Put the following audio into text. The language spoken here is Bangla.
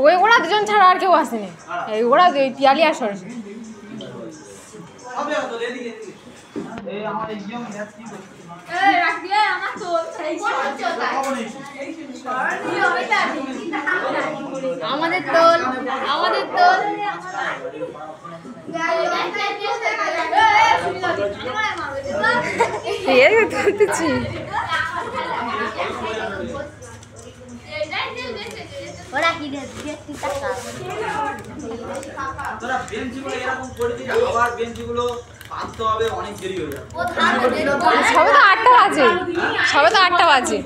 ওই ওরা দুজন ছাড়া আর কেউ আসেনি, এই ওরা পিয়ালি আসর। আমাদের দল আমাদের দল তুলতেছি। ওরা কি দেখতে টাকা তোরা বেঞ্চগুলো এরকম করে দিলে আবার বেঞ্চগুলো পাততে হবে, অনেক দেরি হয়ে যাবে। সবে তো 8টা বাজে, সবে তো 8টা বাজে।